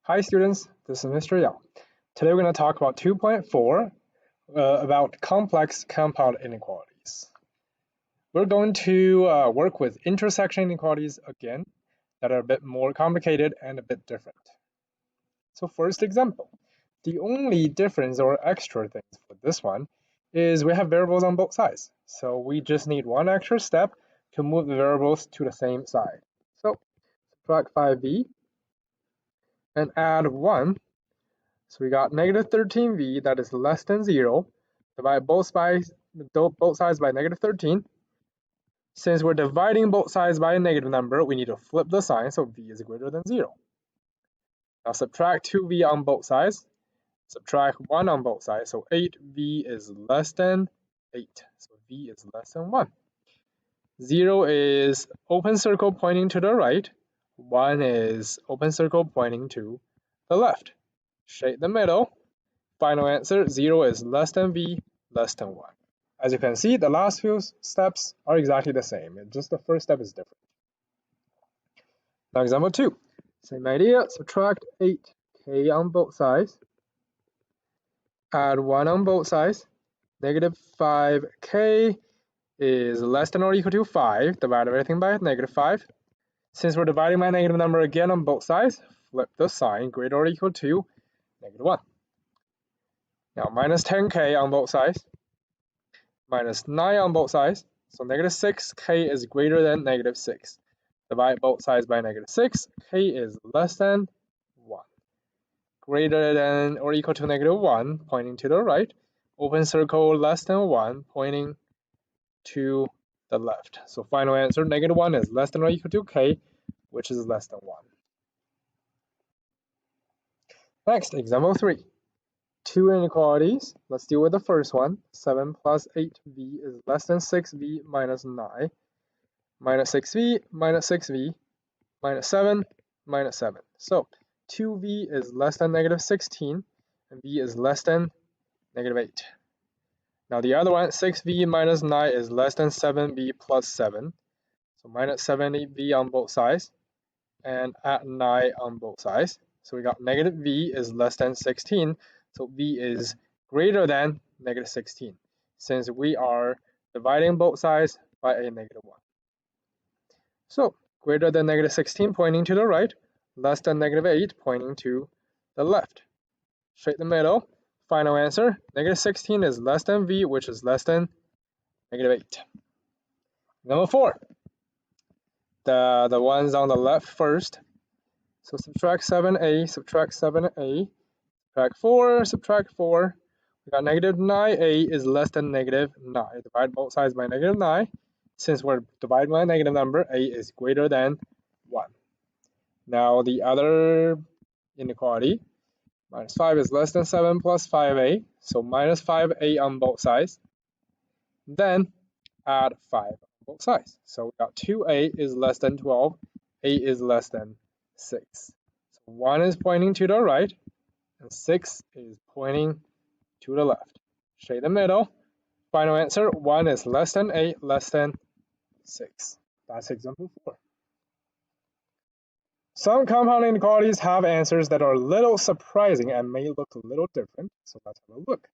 Hi students, this is Mr. Yao. Today we're going to talk about 2.4 about complex compound inequalities. We're going to work with intersection inequalities again that are a bit more complicated and a bit different. So first example, the only difference or extra things for this one is we have variables on both sides. So we just need one extra step to move the variables to the same side. So subtract 5b and add 1. So we got negative 13v that is less than 0. Divide both sides by negative 13. Since we're dividing both sides by a negative number, we need to flip the sign so v is greater than 0. Now subtract 2v on both sides. Subtract 1 on both sides. So 8v is less than 8. So v is less than 1. 0 is open circle pointing to the right. 1 is open circle pointing to the left. Shade the middle. Final answer, 0 is less than v, less than 1. As you can see, the last few steps are exactly the same. Just the first step is different. Now example 2. Same idea, subtract 8k on both sides. Add 1 on both sides. Negative 5k is less than or equal to 5. Divide everything by negative 5. Since we're dividing by a negative number again on both sides, flip the sign, greater or equal to negative 1. Now minus 10k on both sides, minus 9 on both sides, so negative 6k is greater than negative 6. Divide both sides by negative 6, k is less than 1. Greater than or equal to negative 1, pointing to the right. Open circle less than 1, pointing to the left. So final answer, negative 1 is less than or equal to k, which is less than 1. Next, example 3. Two inequalities. Let's deal with the first one. 7 plus 8v is less than 6v minus 9. Minus 6v minus 6v minus 7 minus 7. So 2v is less than negative 16 and v is less than negative 8. Now the other one, 6v minus 9 is less than 7v plus 7. So minus 7v on both sides and add 9 on both sides. So we got negative v is less than 16. So v is greater than negative 16, since we are dividing both sides by a negative 1. So greater than negative 16 pointing to the right, less than negative 8 pointing to the left. Straight the middle. Final answer, negative 16 is less than v, which is less than negative 8. Number 4. The ones on the left first. So subtract 7a, subtract 7a. Subtract 4. We got negative 9a is less than negative 9. Divide both sides by negative 9. Since we're dividing by a negative number, a is greater than 1. Now the other inequality, minus 5 is less than 7 plus 5a. So minus 5a on both sides. Then add 5 on both sides. So we got 2a is less than 12. A is less than 6. So 1 is pointing to the right. And 6 is pointing to the left. Shade the middle. Final answer, 1 is less than 8, less than 6. That's example 4. Some compound inequalities have answers that are a little surprising and may look a little different, so let's have a look.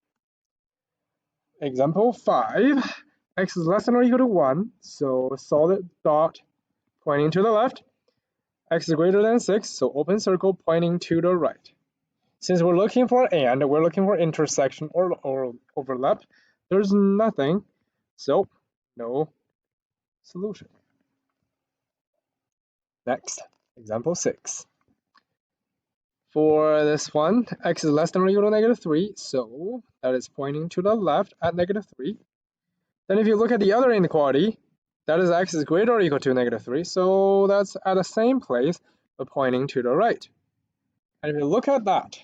Example 5, x is less than or equal to 1, so solid dot pointing to the left. X is greater than 6, so open circle pointing to the right. Since we're looking for and, we're looking for intersection or overlap, there's nothing, so no solution. Next, example 6. For this one, x is less than or equal to negative 3, so that is pointing to the left at negative 3. Then if you look at the other inequality, that is x is greater or equal to negative 3, so that's at the same place, but pointing to the right. And if you look at that,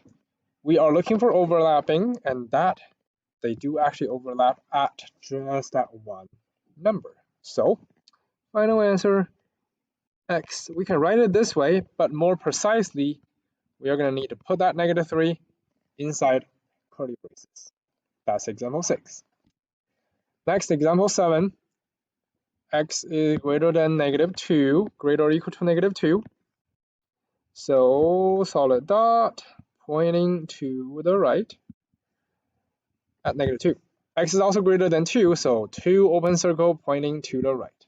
we are looking for overlapping, and that they do actually overlap at just that one number. So final answer, x. We can write it this way, but more precisely, we are going to need to put that negative 3 inside curly braces. That's example 6. Next, example 7. X is greater than negative 2, greater or equal to negative 2. So solid dot pointing to the right at -2. X is also greater than 2, so 2 open circle pointing to the right.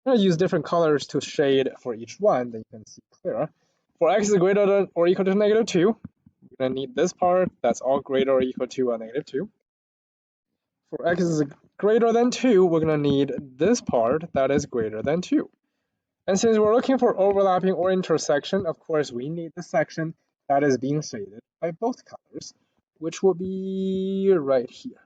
I'm going to use different colors to shade for each one, then you can see clearer. For x is greater than or equal to -2, we're going to need this part that's all greater or equal to -2. For x is greater than 2, we're going to need this part that is greater than 2. And since we're looking for overlapping or intersection, of course, we need the section that is being shaded by both colors, which will be right here.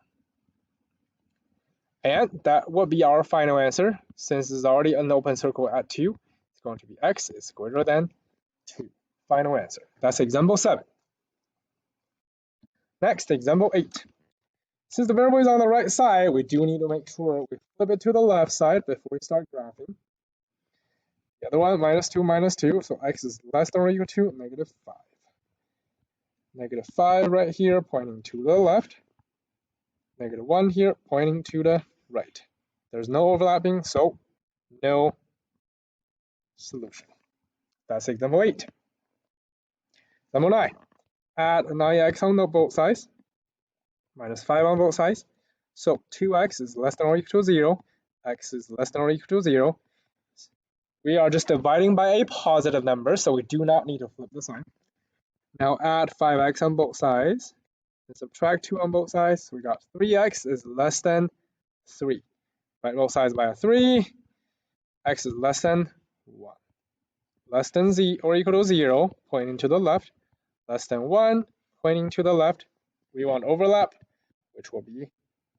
And that will be our final answer. Since there's already an open circle at 2, it's going to be x is greater than 2. Final answer. That's example 7. Next, example 8. Since the variable is on the right side, we do need to make sure we flip it to the left side before we start graphing. The other one, -2, so x is less than or equal to -5. -5 right here, pointing to the left. -1 here, pointing to the right. There's no overlapping, so no solution. That's example 8. Example 9. Add 9x on both sides, -5 on both sides. So 2x is less than or equal to 0. X is less than or equal to 0. We are just dividing by a positive number, so we do not need to flip the sign. Now add 5x on both sides and subtract 2 on both sides. So we got 3x is less than 3. Divide both sides by a 3. X is less than 1. Less than z or equal to 0, pointing to the left. Less than 1, pointing to the left. We want overlap, which will be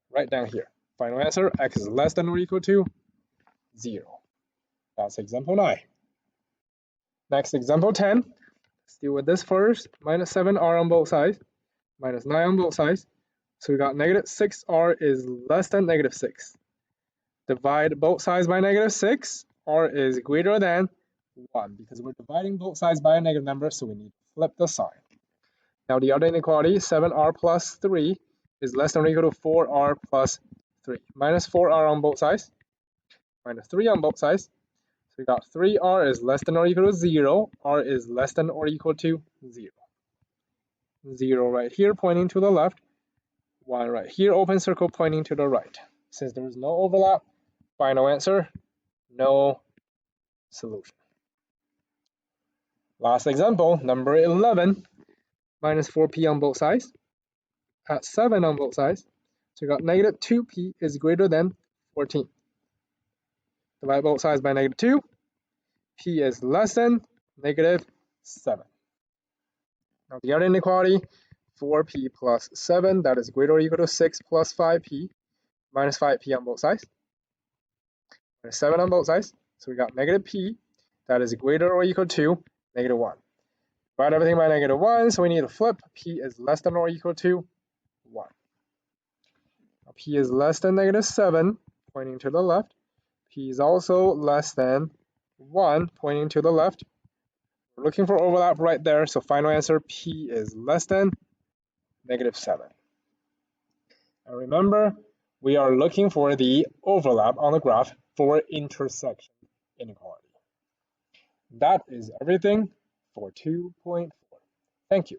right down here. Final answer, x is less than or equal to 0. That's example 9. Next, example 10. Let's deal with this first. -7r on both sides, -9 on both sides. So we got -6r is less than -6. Divide both sides by -6. R is greater than 1 because we're dividing both sides by a negative number, so we need to flip the sign. Now the other inequality, 7r plus 3 is less than or equal to 4r plus 3. -4r on both sides, -3 on both sides. So we got 3r is less than or equal to 0. R is less than or equal to 0. 0 right here pointing to the left. 1 right here, open circle pointing to the right. Since there is no overlap, final answer, no solution. Last example, number 11, -4p on both sides, at 7 on both sides. So we got -2p is greater than 14. Divide both sides by -2. P is less than -7. Now the other inequality, 4p plus 7, that is greater or equal to 6 plus 5p, minus 5p on both sides, minus 7 on both sides. So we got -p, that is greater or equal to -1. Divide everything by -1, so we need to flip. P is less than or equal to 1. Now p is less than -7, pointing to the left. P is also less than 1, pointing to the left. We're looking for overlap right there, so final answer, P is less than -7. And remember, we are looking for the overlap on the graph for intersection inequality. That is everything for 2.4. Thank you.